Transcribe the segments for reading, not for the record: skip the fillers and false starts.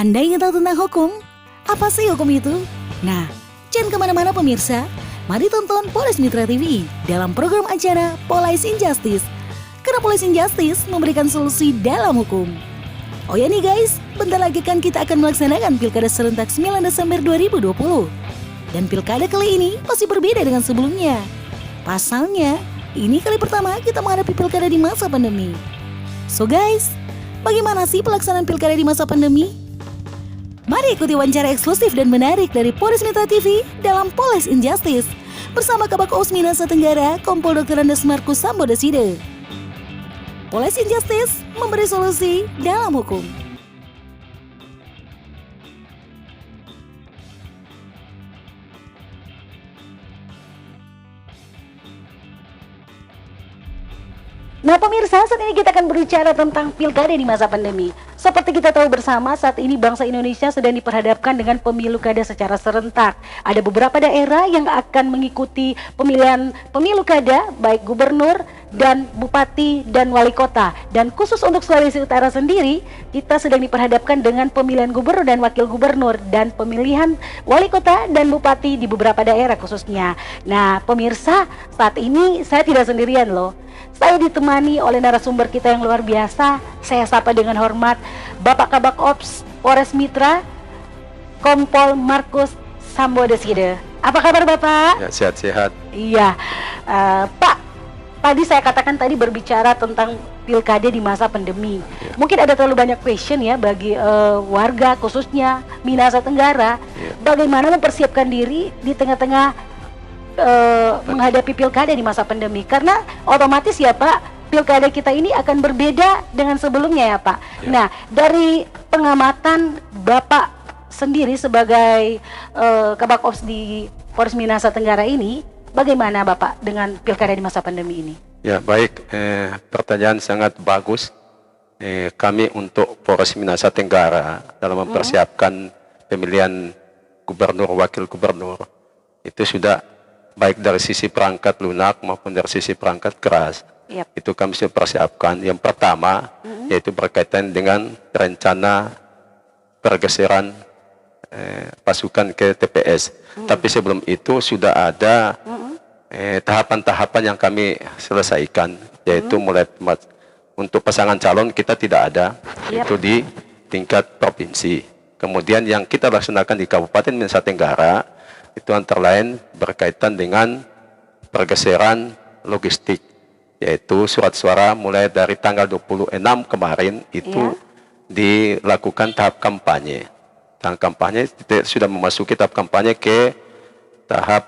Anda ingin tahu tentang hukum? Apa sih hukum itu? Nah, jangan kemana-mana pemirsa. Mari tonton Polres Mitra TV dalam program acara Police Injustice. Karena Police Injustice memberikan solusi dalam hukum. Oh ya nih guys, bentar lagi kan kita akan melaksanakan Pilkada serentak 9 Desember 2020. Dan Pilkada kali ini masih berbeda dengan sebelumnya. Pasalnya, ini kali pertama kita menghadapi Pilkada di masa pandemi. So guys, bagaimana sih pelaksanaan Pilkada di masa pandemi? Mari ikuti wawancara eksklusif dan menarik dari Polres Mitra TV dalam Police Injustice bersama Kabak Ops Minahasa Tenggara Kompol Dr. Andes Markus Sambodeside. Police Injustice memberi solusi dalam hukum. Nah pemirsa, saat ini kita akan berbicara tentang pilkada di masa pandemi. Seperti kita tahu bersama, saat ini bangsa Indonesia sedang diperhadapkan dengan pemilu kada secara serentak. Ada beberapa daerah yang akan mengikuti pemilihan pemilu kada, baik gubernur dan bupati dan wali kota. Dan khusus untuk Sulawesi Utara sendiri, kita sedang diperhadapkan dengan pemilihan gubernur dan wakil gubernur dan pemilihan wali kota dan bupati di beberapa daerah khususnya. Nah pemirsa, saat ini saya tidak sendirian loh. Saya ditemani oleh narasumber kita yang luar biasa. Saya sapa dengan hormat Bapak Kabak Ops Polres Mitra Kompol Markus Sambodeside. Apa kabar Bapak? Ya, sehat-sehat. Iya, Pak. Tadi saya katakan tadi berbicara tentang pilkada di masa pandemi. Ya. Mungkin ada terlalu banyak question ya bagi warga khususnya Minahasa Tenggara. Ya. Bagaimana mempersiapkan diri di tengah-tengah menghadapi pilkada di masa pandemi, karena otomatis ya Pak, pilkada kita ini akan berbeda dengan sebelumnya ya Pak. Ya. Nah, dari pengamatan Bapak sendiri sebagai Kabak Ops di Polres Minahasa Tenggara ini, bagaimana Bapak dengan pilkada di masa pandemi ini? Ya baik, pertanyaan sangat bagus. Kami untuk Polres Minahasa Tenggara dalam mempersiapkan pemilihan gubernur, wakil gubernur, itu sudah baik dari sisi perangkat lunak maupun dari sisi perangkat keras. Yep. Itu kami sudah persiapkan. Yang pertama yaitu berkaitan dengan rencana pergeseran pasukan ke TPS. Tapi sebelum itu sudah ada tahapan-tahapan yang kami selesaikan, yaitu mulai untuk pasangan calon kita tidak ada. Yep. Itu di tingkat provinsi. Kemudian yang kita laksanakan di Kabupaten Minahasa Tenggara itu antara lain berkaitan dengan pergeseran logistik, yaitu surat suara mulai dari tanggal 26 kemarin itu dilakukan tahap kampanye. Tahap kampanye sudah memasuki tahap kampanye ke tahap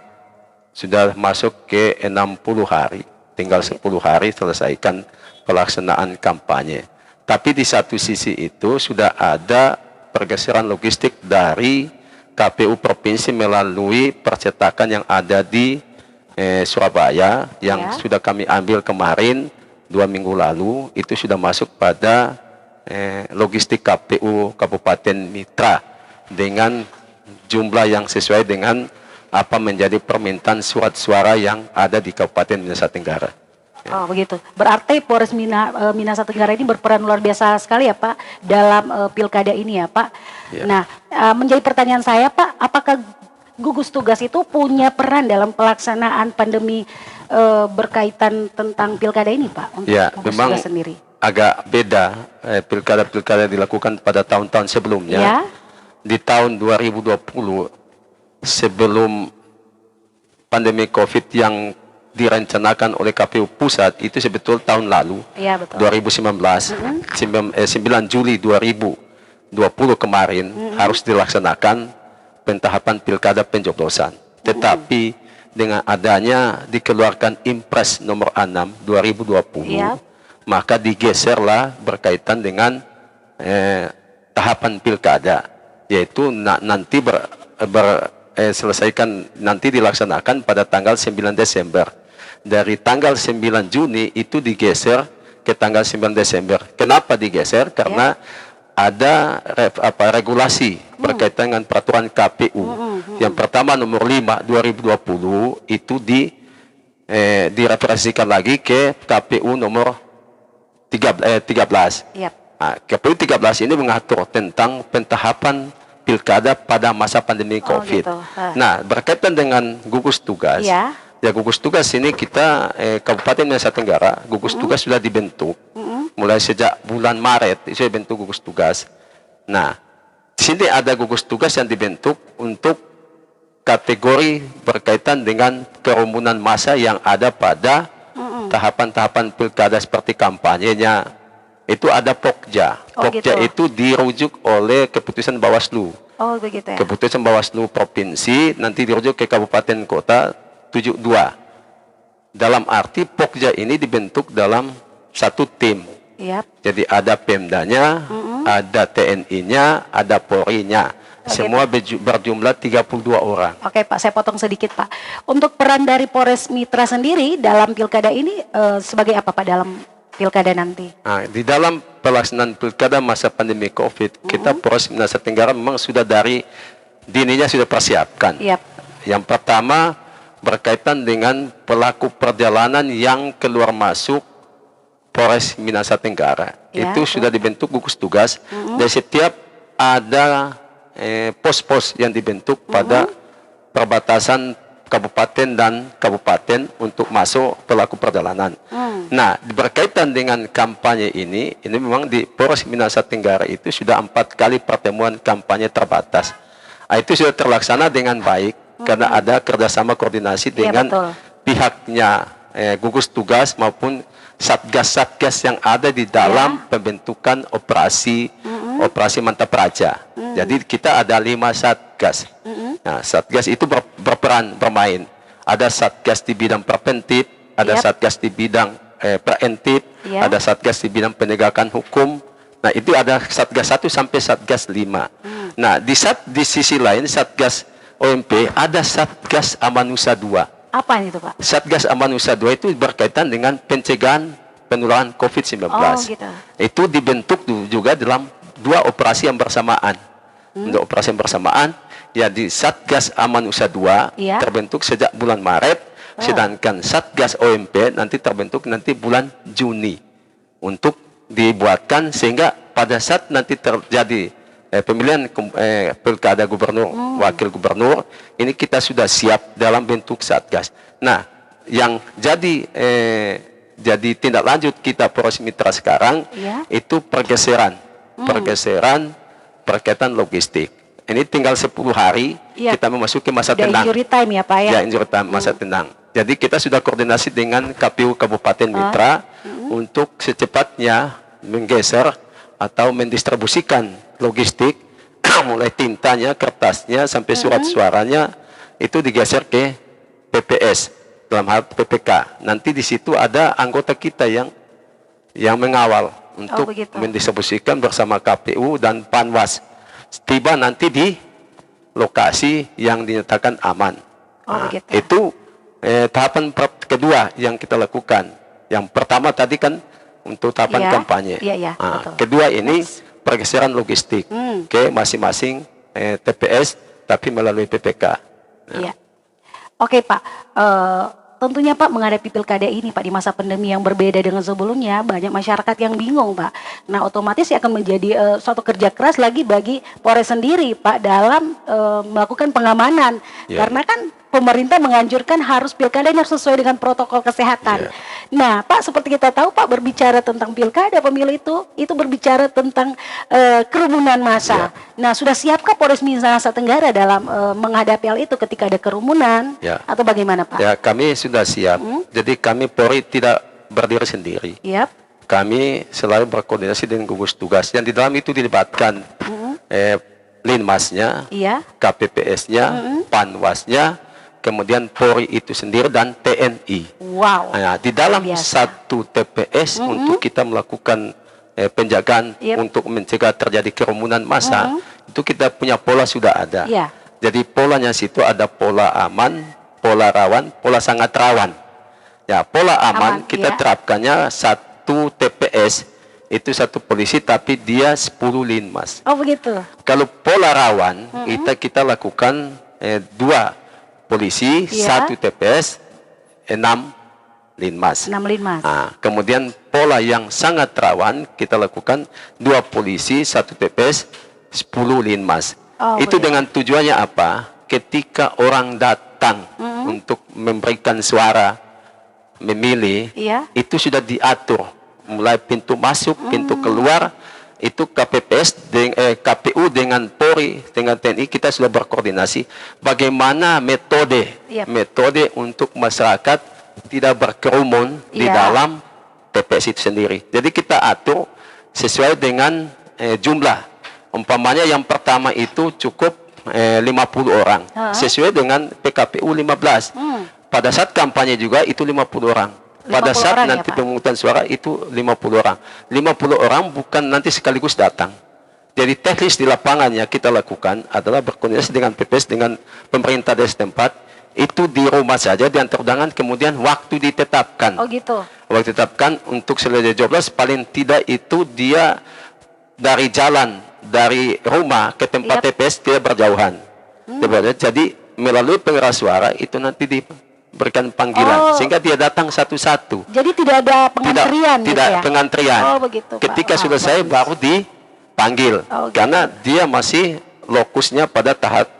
sudah masuk ke 60 hari. Tinggal 10 hari selesaikan pelaksanaan kampanye. Tapi di satu sisi itu sudah ada pergeseran logistik dari KPU Provinsi melalui percetakan yang ada di Surabaya yang sudah kami ambil kemarin 2 minggu lalu, itu sudah masuk pada logistik KPU Kabupaten Mitra dengan jumlah yang sesuai dengan apa menjadi permintaan surat suara yang ada di Kabupaten Minahasa Tenggara. Oh begitu. Berarti Polres Minahasa Tenggara ini berperan luar biasa sekali ya Pak dalam pilkada ini ya Pak. Ya. Nah, menjadi pertanyaan saya Pak, apakah gugus tugas itu punya peran dalam pelaksanaan pandemi berkaitan tentang pilkada ini Pak? Untuk ya, gugus memang tugas sendiri agak beda pilkada-pilkada dilakukan pada tahun-tahun sebelumnya. Ya. Di tahun 2020 sebelum pandemi COVID yang direncanakan oleh KPU Pusat itu sebetulnya tahun lalu, ya, betul. 2019, 9 Juli 2020 kemarin harus dilaksanakan pentahapan pilkada pencoblosan. Tetapi dengan adanya dikeluarkan Impres nomor 6 2020, ya, maka digeserlah berkaitan dengan tahapan pilkada, yaitu nanti selesaikan nanti dilaksanakan pada tanggal 9 Desember. Dari tanggal 9 Juni itu digeser ke tanggal 9 Desember. Kenapa digeser? Karena ada regulasi berkaitan dengan peraturan KPU. Yang pertama nomor 5 2020 itu direferensikan lagi ke KPU nomor 13. Nah, KPU 13 ini mengatur tentang pentahapan pilkada pada masa pandemi COVID. Gitu. Nah, berkaitan dengan gugus tugas, Ya. ya gugus tugas ini kita Kabupaten Nusa Tenggara, gugus tugas sudah dibentuk. Mulai sejak bulan Maret itu dibentuk gugus tugas. Nah, di sini ada gugus tugas yang dibentuk untuk kategori berkaitan dengan kerumunan massa yang ada pada tahapan-tahapan pilkada seperti kampanyenya. Itu ada Pokja. Pokja gitu. itu dirujuk oleh keputusan Bawaslu. Oh begitu ya. Keputusan Bawaslu provinsi nanti dirujuk ke kabupaten kota 72. Dalam arti Pokja ini dibentuk dalam satu tim. Yap. Jadi ada Pemdanya, ada TNI-nya, ada Polri-nya. Semua berjumlah 32 orang. Oke Pak, saya potong sedikit Pak. Untuk peran dari Polres Mitra sendiri dalam pilkada ini sebagai apa Pak dalam pilkada nanti? Nah, di dalam pelaksanaan pilkada masa pandemi COVID, kita Polres Nusa Tenggara memang sudah dari dininya sudah persiapkan. Yap. Yang pertama berkaitan dengan pelaku perjalanan yang keluar masuk Polres Nusa Tenggara. Ya, Itu sudah dibentuk gugus tugas dan setiap ada pos-pos yang dibentuk pada perbatasan kabupaten dan kabupaten untuk masuk pelaku perjalanan. Nah, berkaitan dengan kampanye ini memang di Polres Nusa Tenggara itu sudah 4 kali pertemuan kampanye terbatas. Itu sudah terlaksana dengan baik karena ada kerjasama koordinasi dengan betul. pihaknya gugus tugas maupun satgas-satgas yang ada di dalam pembentukan operasi Mantap Praja. Jadi kita ada 5 satgas. Nah, satgas itu bermain. Ada satgas di bidang preventif, ada satgas di bidang preventif, ada satgas di bidang penegakan hukum. Nah, itu ada satgas 1 sampai satgas 5. Nah, di sisi lain satgas OMP ada satgas Amanusa 2. Apa itu Pak? Satgas Amanusa 2 itu berkaitan dengan pencegahan penularan COVID-19. Oh gitu. Itu dibentuk juga dalam 2 operasi yang bersamaan. Untuk operasi yang bersamaan, ya di Satgas Amanusa 2 terbentuk sejak bulan Maret, sedangkan Satgas OMP nanti terbentuk nanti bulan Juni untuk dibuatkan sehingga pada saat nanti terjadi pemilihan pilkada gubernur, wakil gubernur, ini kita sudah siap dalam bentuk satgas. Nah, yang jadi tindak lanjut kita Polres Mitra sekarang itu pergeseran berkaitan logistik. Ini tinggal 10 hari kita memasuki masa tenang. Injury time ya Pak ya? Ya, injury time, masa tenang. Jadi kita sudah koordinasi dengan KPU Kabupaten Mitra untuk secepatnya menggeser atau mendistribusikan logistik mulai tintanya, kertasnya sampai surat suaranya itu digeser ke PPS dalam hal PPK. Nanti di situ ada anggota kita yang mengawal untuk mendistribusikan bersama KPU dan Panwas. Tiba nanti di lokasi yang dinyatakan aman. Itu tahapan ke-2 yang kita lakukan. Yang pertama tadi kan untuk tahapan kampanye. Kedua ini pergeseran logistik ke masing-masing TPS tapi melalui PPK. Oke Pak, tentunya Pak menghadapi pilkada ini Pak di masa pandemi yang berbeda dengan sebelumnya, banyak masyarakat yang bingung Pak. Nah otomatis akan menjadi suatu kerja keras lagi bagi Polres sendiri Pak dalam melakukan pengamanan. Karena kan pemerintah menganjurkan harus pilkada ini harus sesuai dengan protokol kesehatan. Nah Pak, seperti kita tahu Pak, berbicara tentang pilkada pemilu itu berbicara tentang kerumunan massa. Nah sudah siapkah Polres Nusa Tenggara dalam menghadapi hal itu ketika ada kerumunan atau bagaimana Pak? Ya, kami sudah siap. Jadi kami Polri tidak berdiri sendiri. Kami selalu berkoordinasi dengan gugus tugas yang di dalam itu dilibatkan Linmasnya, KPPS-nya, Panwasnya, kemudian Polri itu sendiri dan TNI. Nah, di dalam satu TPS untuk kita melakukan penjagaan untuk mencegah terjadi kerumunan massa, itu kita punya pola sudah ada. Jadi polanya situ ada pola aman, pola rawan, pola sangat rawan. Ya, pola aman kita terapkannya satu TPS itu satu polisi tapi dia 10 linmas. Oh begitu. Kalau pola rawan kita lakukan 2 polisi, 1 TPS, 6 linmas. 6 linmas. Nah, kemudian pola yang sangat rawan kita lakukan 2 polisi, 1 TPS, 10 linmas. Oh, Itu begitu. dengan tujuannya apa? Ketika orang datang untuk memberikan suara, memilih, Iya. itu sudah diatur. Mulai pintu masuk, pintu keluar, itu KPU dengan Polri, dengan TNI, kita sudah berkoordinasi bagaimana metode Yap. metode untuk masyarakat tidak berkerumun di Iya. dalam TPS itu sendiri. Jadi kita atur sesuai dengan jumlah. Umpamanya yang pertama itu cukup 50 orang, sesuai dengan PKPU 15. Pada saat kampanye juga itu 50 orang. Pada 50 saat orang ya, nanti Pak? pemungutan suara itu 50 orang. 50 orang bukan nanti sekaligus datang. Jadi teknis di lapangannya kita lakukan adalah berkoordinasi dengan PPS, dengan pemerintah desa setempat. Itu di rumah saja, diantar undangan, kemudian waktu ditetapkan. Oh gitu. Waktu ditetapkan untuk selesai 12, paling tidak itu dia dari jalan, dari rumah ke tempat Yap. TPS tidak berjauhan. Tidak berjauhan. Jadi melalui pengeras suara itu nanti diberikan panggilan, sehingga dia datang satu-satu. Jadi tidak ada pengantrian gitu Tidak ya? pengantrian. Oh begitu, Pak. Ketika Wah, selesai bagus. baru dipanggil. Oh, gitu. Karena dia masih lokusnya pada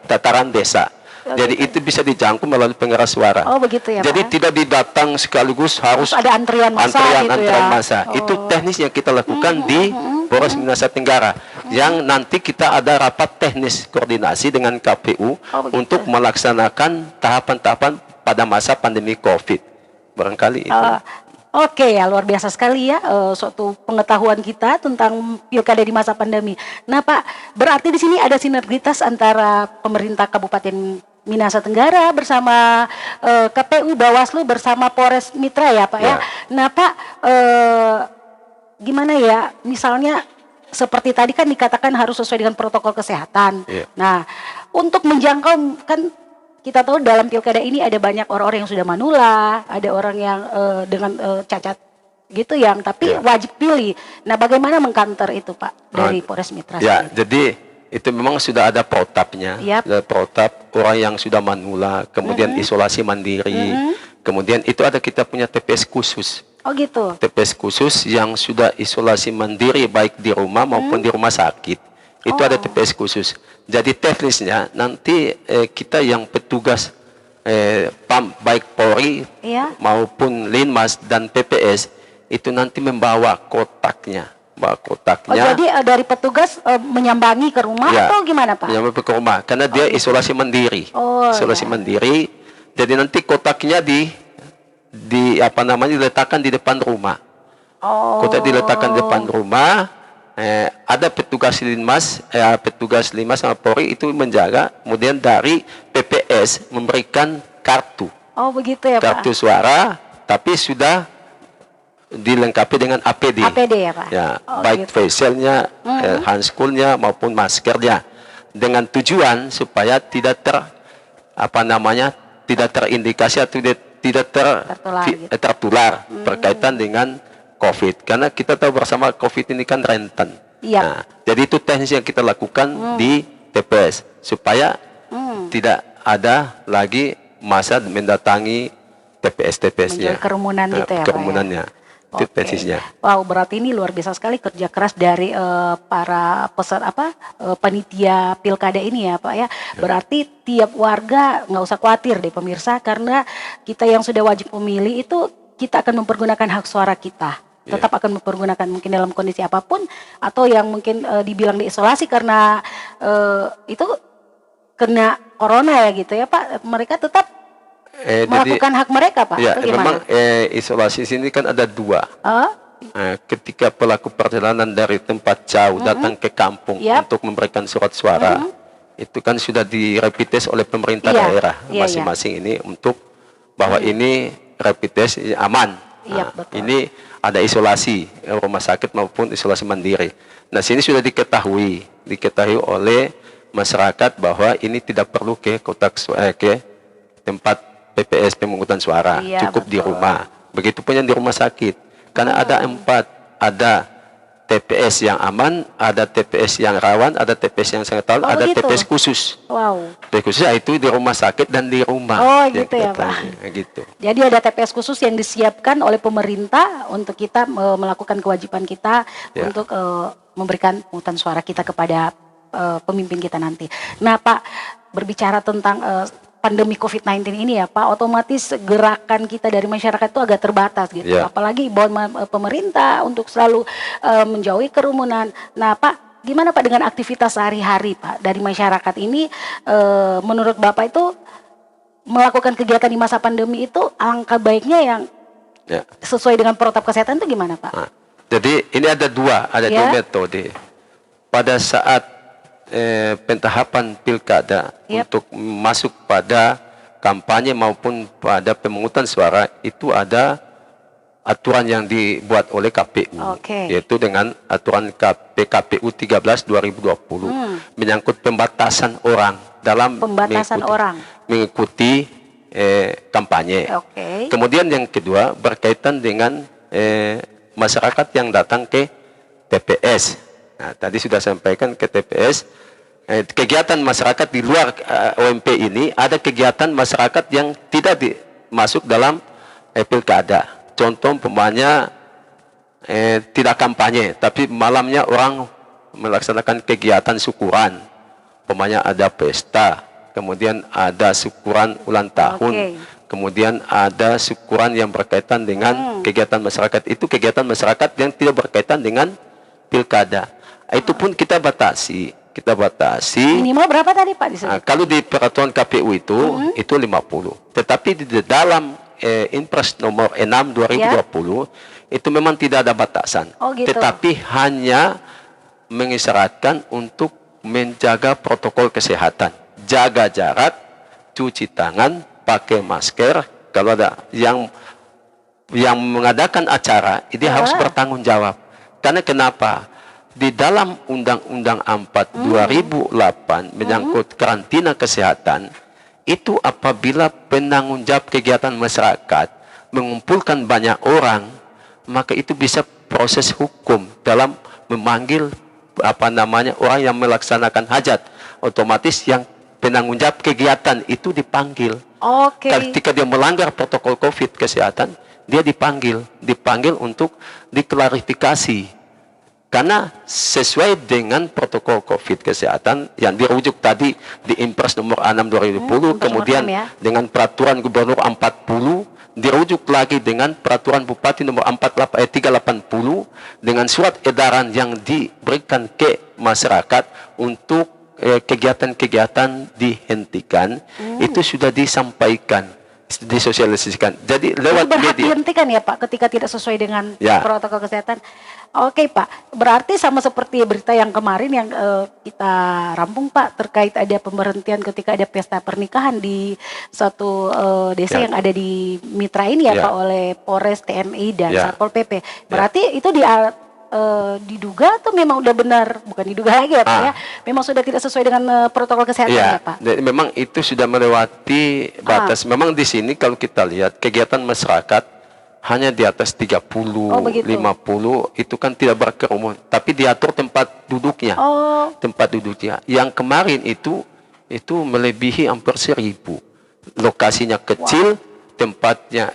tataran desa. Oh, Jadi gitu. itu bisa dijangkau melalui pengeras suara. Oh begitu ya, Jadi Pak? tidak didatang sekaligus harus Terus ada antrian massa gitu antrian ya? massa. Oh. Itu teknis yang kita lakukan di Polres Nusa Tenggara. Yang nanti kita ada rapat teknis koordinasi dengan KPU begitu. untuk melaksanakan tahapan-tahapan pada masa pandemi COVID. Barangkali itu. Oke ya, luar biasa sekali ya suatu pengetahuan kita tentang pilkada di masa pandemi. Nah Pak, berarti di sini ada sinergitas antara pemerintah Kabupaten Minahasa Tenggara bersama KPU, Bawaslu bersama Polres Mitra ya Pak ya. Ya. Nah Pak, gimana ya, misalnya seperti tadi kan dikatakan harus sesuai dengan protokol kesehatan. Ya. Nah, untuk menjangkau kan kita tahu dalam pilkada ini ada banyak orang-orang yang sudah manula, ada orang yang dengan cacat gitu yang tapi Ya. wajib pilih. Nah, bagaimana mengkanter itu Pak dari Polres Mitra Ya, sendiri? jadi itu memang sudah ada protapnya. Yap. Ada protap orang yang sudah manula, kemudian isolasi mandiri. Kemudian itu ada kita punya TPS khusus. Oh gitu. TPS khusus yang sudah isolasi mandiri baik di rumah maupun di rumah sakit. Itu ada TPS khusus. Jadi teknisnya nanti kita yang petugas baik Polri Iya. maupun Linmas dan PPS itu nanti membawa kotaknya. Bawa Oh kotaknya. jadi dari petugas menyambangi ke rumah Ya, atau gimana Pak? menyambangi ke rumah karena dia isolasi mandiri. Oh, Isolasi ya. mandiri. Jadi nanti kotaknya diletakkan di depan rumah. Oh. Kotak diletakkan di depan rumah. Ada petugas Linmas sama Polri itu menjaga. Kemudian dari PPS memberikan kartu Oh begitu ya Pak. kartu suara, tapi sudah dilengkapi dengan APD. APD ya Pak. Ya, Oh, baik gitu. facialnya, handscoolnya maupun maskernya, dengan tujuan supaya tidak tidak terindikasi atau tidak Tertular gitu. tertular berkaitan dengan COVID. Karena kita tahu bersama COVID ini kan rentan. Iya. Nah, jadi itu teknis yang kita lakukan di TPS supaya tidak ada lagi masa mendatangi TPS-TPS-nya. Menjadi kerumunan gitu ya, Pak, ya? Kerumunannya. Itu Oke. teknisnya. Wow, berarti ini luar biasa sekali kerja keras dari para panitia pilkada ini ya Pak ya. Berarti tiap warga nggak usah khawatir deh pemirsa, karena kita yang sudah wajib memilih itu kita akan mempergunakan hak suara kita. Tetap akan mempergunakan mungkin dalam kondisi apapun, atau yang mungkin dibilang diisolasi karena itu kena corona ya gitu ya Pak. Mereka tetap melakukan hak mereka Pak. Ya, Atau gimana? memang isolasi sini kan ada dua. Ketika pelaku perjalanan dari tempat jauh datang ke kampung Yap. untuk memberikan surat suara, itu kan sudah di rapid test oleh pemerintah Iya, daerah iya, masing-masing ini untuk bahwa ini rapid test aman. Iya, betul. Ini ada isolasi rumah sakit maupun isolasi mandiri. Nah, sini sudah diketahui oleh masyarakat bahwa ini tidak perlu ke ke tempat PPS pemungutan suara, Iya, cukup di betul. rumah. Begitupun yang di rumah sakit, karena ada 4, ada TPS yang aman, ada TPS yang rawan, ada TPS yang sangat tahu, Oh, ada begitu. TPS khusus. Wow. TPS khusus itu di rumah sakit dan di rumah. Oh, gitu ya, Pak. Gitu. Jadi ada TPS khusus yang disiapkan oleh pemerintah untuk kita melakukan kewajiban kita Ya. untuk memberikan pungutan suara kita kepada pemimpin kita nanti. Nah, Pak, berbicara tentang pandemi COVID-19 ini ya Pak, otomatis gerakan kita dari masyarakat itu agak terbatas gitu. Ya. Apalagi imbauan pemerintah untuk selalu menjauhi kerumunan. Nah, Pak, gimana Pak dengan aktivitas sehari-hari Pak dari masyarakat ini? Menurut Bapak itu melakukan kegiatan di masa pandemi itu alangkah baiknya yang Ya. sesuai dengan protokol kesehatan itu gimana Pak? Nah, jadi ini ada dua Ya. metode. Pada saat pentahapan pilkada Yap. untuk masuk pada kampanye maupun pada pemungutan suara itu ada aturan yang dibuat oleh KPU, Oke. yaitu dengan aturan PKPU 13 2020 menyangkut pembatasan orang dalam Pembatasan orang. mengikuti kampanye. Oke. Kemudian yang kedua berkaitan dengan masyarakat yang datang ke TPS. Nah, tadi sudah sampaikan ke TPS, kegiatan masyarakat di luar OMP ini ada kegiatan masyarakat yang tidak masuk dalam pilkada. Contoh umpamanya tidak kampanye, tapi malamnya orang melaksanakan kegiatan syukuran. Umpamanya ada pesta, kemudian ada syukuran ulang tahun. Oke. Kemudian ada syukuran yang berkaitan dengan kegiatan masyarakat. Itu kegiatan masyarakat yang tidak berkaitan dengan pilkada. Itu pun kita batasi. Minimal berapa tadi Pak disebut? Kalau di peraturan KPU itu 50. Tetapi di dalam Impres nomor 6 2020 itu memang tidak ada batasan. Oh, gitu. Tetapi hanya mengisyaratkan untuk menjaga protokol kesehatan. Jaga jarak, cuci tangan, pakai masker. Kalau ada yang mengadakan acara, dia harus bertanggung jawab. Karena kenapa? Di dalam Undang-Undang 4 2008 menyangkut karantina kesehatan, itu apabila penanggung jawab kegiatan masyarakat mengumpulkan banyak orang, maka itu bisa proses hukum dalam memanggil orang yang melaksanakan hajat. Otomatis yang penanggung jawab kegiatan itu dipanggil. Oke. Ketika dia melanggar protokol COVID kesehatan, dia dipanggil untuk diklarifikasi. Karena sesuai dengan protokol COVID kesehatan yang dirujuk tadi di Impres nomor 6 2020, kemudian ya. dengan peraturan gubernur 40, dirujuk lagi dengan peraturan bupati nomor 380 dengan surat edaran yang diberikan ke masyarakat untuk kegiatan-kegiatan dihentikan, itu sudah disampaikan, disosialisasikan. Jadi lewat Itu berhak media. dihentikan ya Pak ketika tidak sesuai dengan Ya. protokol kesehatan. Oke Pak, berarti sama seperti berita yang kemarin yang kita rampung Pak terkait ada pemberhentian ketika ada pesta pernikahan di suatu desa Ya. yang ada di Mitra ini ya Ya. Pak oleh Polres, TNI dan Ya. Satpol PP. Berarti itu diduga atau memang udah benar, bukan diduga lagi ya Pak ya, memang sudah tidak sesuai dengan protokol kesehatan ya Pak? Memang itu sudah melewati batas. Memang di sini kalau kita lihat kegiatan masyarakat hanya di atas 30, Oh, begitu. 50 itu kan tidak berkerumun, tapi diatur tempat duduknya. Oh, Tempat duduknya. Yang kemarin itu melebihi hampir 1.000. Lokasinya kecil,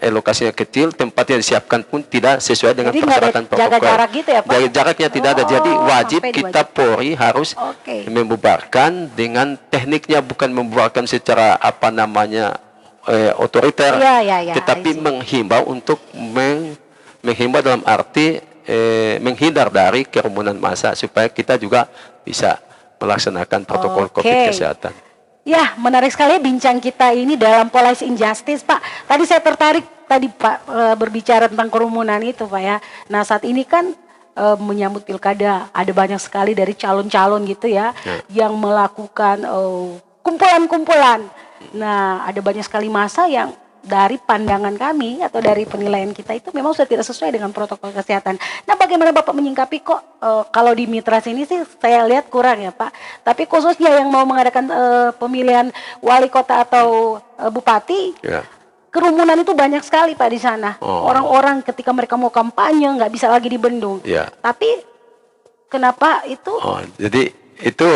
lokasinya kecil, tempat yang disiapkan pun tidak sesuai dengan Jadi nggak ada persyaratan protokol. jaga jarak gitu ya, Pak? Jaraknya tidak ada. Jadi wajib sampai kita Polri harus Oke. membubarkan dengan tekniknya, bukan membubarkan secara otoriter, Ya, tetapi I see. menghimbau untuk menghimbau dalam arti menghindar dari kerumunan massa supaya kita juga bisa melaksanakan protokol Oke. COVID kesehatan. Ya, menarik sekali bincang kita ini dalam Police Injustice, Pak. Tadi saya tertarik Pak berbicara tentang kerumunan itu, Pak ya. Nah, saat ini kan menyambut pilkada, ada banyak sekali dari calon-calon gitu ya, yang melakukan kumpulan-kumpulan. Nah, ada banyak sekali massa yang dari pandangan kami atau dari penilaian kita itu memang sudah tidak sesuai dengan protokol kesehatan. Nah, bagaimana Bapak menyingkapi kok kalau di Mitra sini sih saya lihat kurang ya Pak. Tapi khususnya yang mau mengadakan pemilihan wali kota atau bupati, Ya. kerumunan itu banyak sekali Pak di sana. Oh. Orang-orang ketika mereka mau kampanye nggak bisa lagi dibendung. Ya. Tapi Kenapa itu? Oh, jadi itu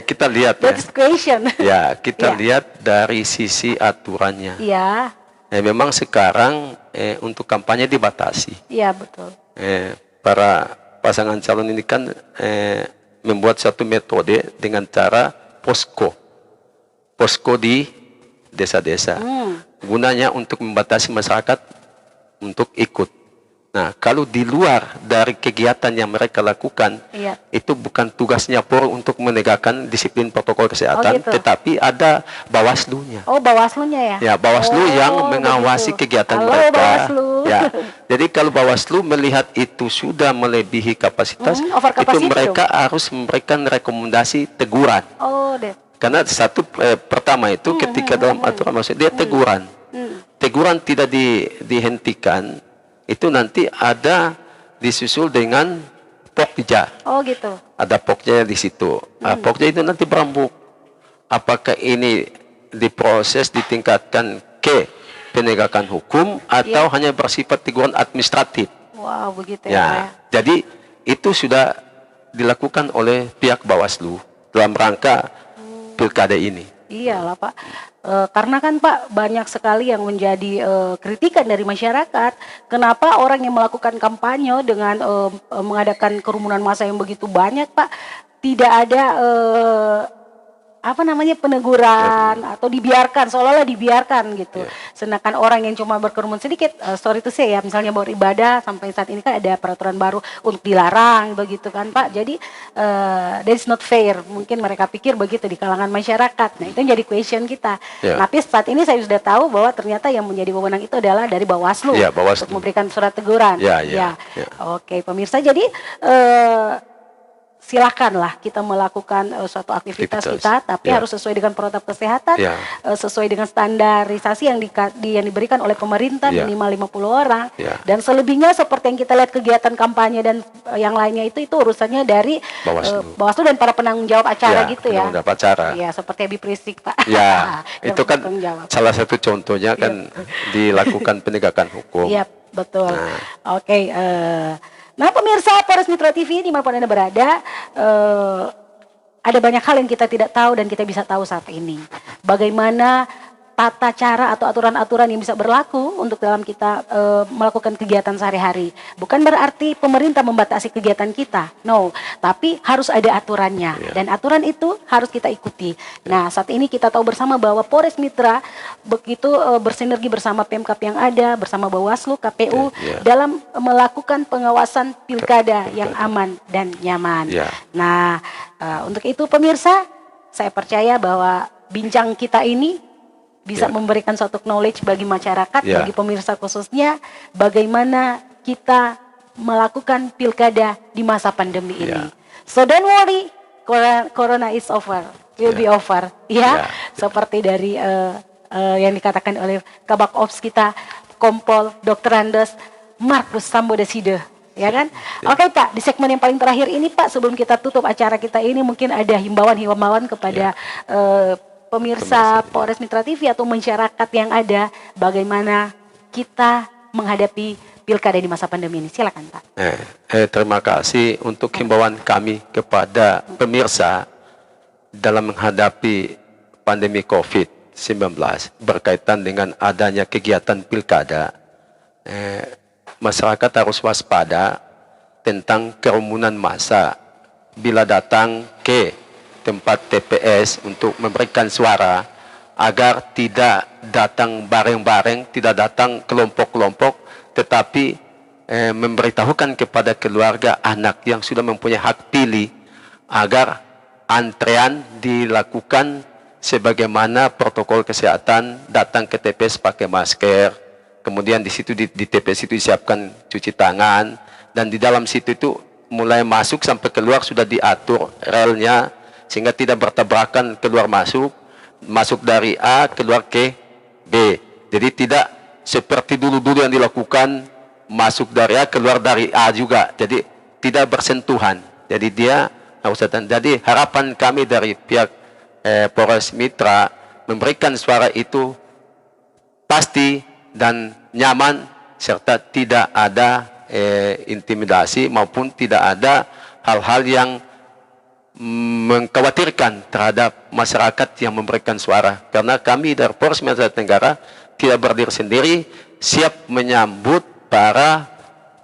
kita lihat ya. That's question. Ya, kita Ya. lihat dari sisi aturannya. Iya, Memang sekarang untuk kampanye dibatasi. iya betul. Para pasangan calon ini kan membuat satu metode dengan cara posko di desa-desa. Gunanya untuk membatasi masyarakat untuk ikut. Nah, kalau di luar dari kegiatan yang mereka lakukan, Iya. itu bukan tugasnya Polri untuk menegakkan disiplin protokol kesehatan, gitu. tetapi ada Bawaslu-nya. Oh, Bawaslu-nya ya? Ya, Bawaslu yang mengawasi begitu. kegiatan Halo, mereka. Bawaslu. Ya, jadi kalau Bawaslu melihat itu sudah melebihi kapasitas, over itu capacity mereka harus memberikan rekomendasi teguran. Oh, deh. Karena satu pertama itu ketika dalam aturan maksud dia teguran. Teguran tidak dihentikan, itu nanti ada disusul dengan pokja. Oh, gitu. Ada pokja di situ. Pokja itu nanti berembuk. Apakah ini diproses, ditingkatkan ke penegakan hukum atau hanya bersifat teguran administratif. Wow, begitu ya, Pak, Ya, ya. jadi itu sudah dilakukan oleh pihak Bawaslu dalam rangka pilkada ini. Iyalah Pak, karena kan Pak banyak sekali yang menjadi kritikan dari masyarakat. Kenapa orang yang melakukan kampanye dengan mengadakan kerumunan massa yang begitu banyak Pak, tidak ada peneguran atau dibiarkan, seolah-olah dibiarkan gitu. Sedangkan orang yang cuma berkerumun sedikit, sorry to say ya, misalnya beribadah sampai saat ini kan ada peraturan baru untuk dilarang begitu kan Pak. Jadi that's not fair. Mungkin mereka pikir begitu di kalangan masyarakat. Nah, itu yang jadi question kita. Tapi saat ini saya sudah tahu bahwa ternyata yang menjadi wewenang itu adalah dari Bawaslu, Bawaslu. untuk memberikan surat teguran. Ya. Oke, pemirsa, jadi silakanlah kita melakukan suatu aktivitas kita, tapi harus sesuai dengan protokol kesehatan, sesuai dengan standarisasi yang diberikan oleh pemerintah, minimal 50 orang, dan selebihnya seperti yang kita lihat kegiatan kampanye dan yang lainnya itu urusannya dari Bawaslu dan para penanggung jawab acara gitu ya. Penanggung jawab acara. Ya, seperti Habib Rizik Pak. Ya, itu kan bertanggung jawab. salah satu contohnya kan dilakukan penegakan hukum. Iya, betul. Oke, nah pemirsa Polres Mitra TV dimanapun Anda berada, ada banyak hal yang kita tidak tahu dan kita bisa tahu saat ini. Bagaimana tata cara atau aturan-aturan yang bisa berlaku untuk dalam kita melakukan kegiatan sehari-hari. Bukan berarti pemerintah membatasi kegiatan kita, no. Tapi harus ada aturannya dan aturan itu harus kita ikuti. Nah, saat ini kita tahu bersama bahwa Polres Mitra begitu bersinergi bersama Pemkab yang ada, bersama Bawaslu, KPU dalam melakukan pengawasan pilkada yang aman dan nyaman. Nah, untuk itu pemirsa, saya percaya bahwa bincang kita ini bisa memberikan suatu knowledge bagi masyarakat, bagi pemirsa khususnya, bagaimana kita melakukan pilkada di masa pandemi ini. So don't worry, corona is over, will be over. Seperti dari yang dikatakan oleh Kabak Ops kita, Kompol Dr. Andes Markus Sambodeside. Ya kan? Oke Pak, di segmen yang paling terakhir ini Pak, sebelum kita tutup acara kita ini, mungkin ada himbauan kepada pemirsa Polres Mitra TV atau masyarakat yang ada, bagaimana kita menghadapi pilkada di masa pandemi ini. Silakan Pak. Terima kasih untuk himbauan kami kepada pemirsa dalam menghadapi pandemi COVID-19 berkaitan dengan adanya kegiatan pilkada. Masyarakat harus waspada tentang kerumunan massa bila datang ke tempat TPS untuk memberikan suara, agar tidak datang bareng-bareng, tidak datang kelompok-kelompok, tetapi memberitahukan kepada keluarga anak yang sudah mempunyai hak pilih agar antrean dilakukan sebagaimana protokol kesehatan, datang ke TPS pakai masker, kemudian di situ di TPS itu disiapkan cuci tangan, dan di dalam situ itu mulai masuk sampai keluar sudah diatur relnya, sehingga tidak bertabrakan keluar masuk dari A keluar ke B. Jadi tidak seperti dulu-dulu yang dilakukan, masuk dari A keluar dari A juga. Jadi tidak bersentuhan. Jadi jadi harapan kami dari pihak Polres Mitra memberikan suara itu pasti dan nyaman, serta tidak ada intimidasi maupun tidak ada hal-hal yang mengkhawatirkan terhadap masyarakat yang memberikan suara. Karena kami dari Polres Metro Tenggara tidak berdiri sendiri, siap menyambut para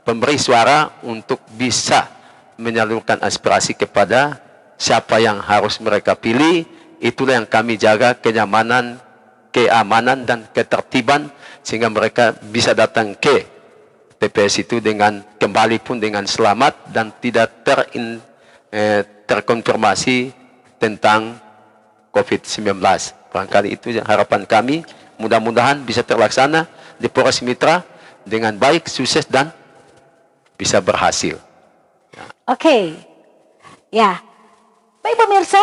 pemberi suara untuk bisa menyalurkan aspirasi kepada siapa yang harus mereka pilih. Itulah yang kami jaga, kenyamanan, keamanan, dan ketertiban, sehingga mereka bisa datang ke TPS itu dengan kembali pun dengan selamat dan tidak terkonfirmasi tentang COVID-19. Barangkali itu harapan kami, mudah-mudahan bisa terlaksana di Polres Mitra dengan baik, sukses, dan bisa berhasil. Oke, ya. Baik pemirsa,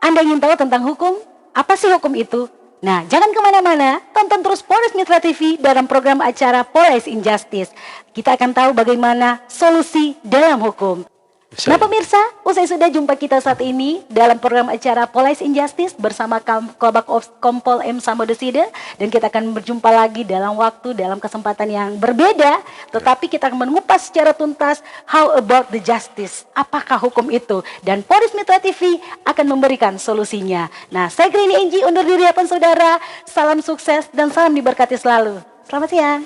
Anda ingin tahu tentang hukum? Apa sih hukum itu? Nah, jangan kemana-mana, tonton terus Polres Mitra TV dalam program acara Polres Injustice. Kita akan tahu bagaimana solusi dalam hukum. Nah pemirsa, usai sudah jumpa kita saat ini dalam program acara Polres Injustice bersama Kabak Ops Kompol M. Samodesida, dan kita akan berjumpa lagi dalam waktu, dalam kesempatan yang berbeda, tetapi kita akan mengupas secara tuntas how about the justice, apakah hukum itu, dan Polres Mitra TV akan memberikan solusinya. Nah, saya Grini Enji undur diri harapan saudara, salam sukses dan salam diberkati selalu. Selamat siang.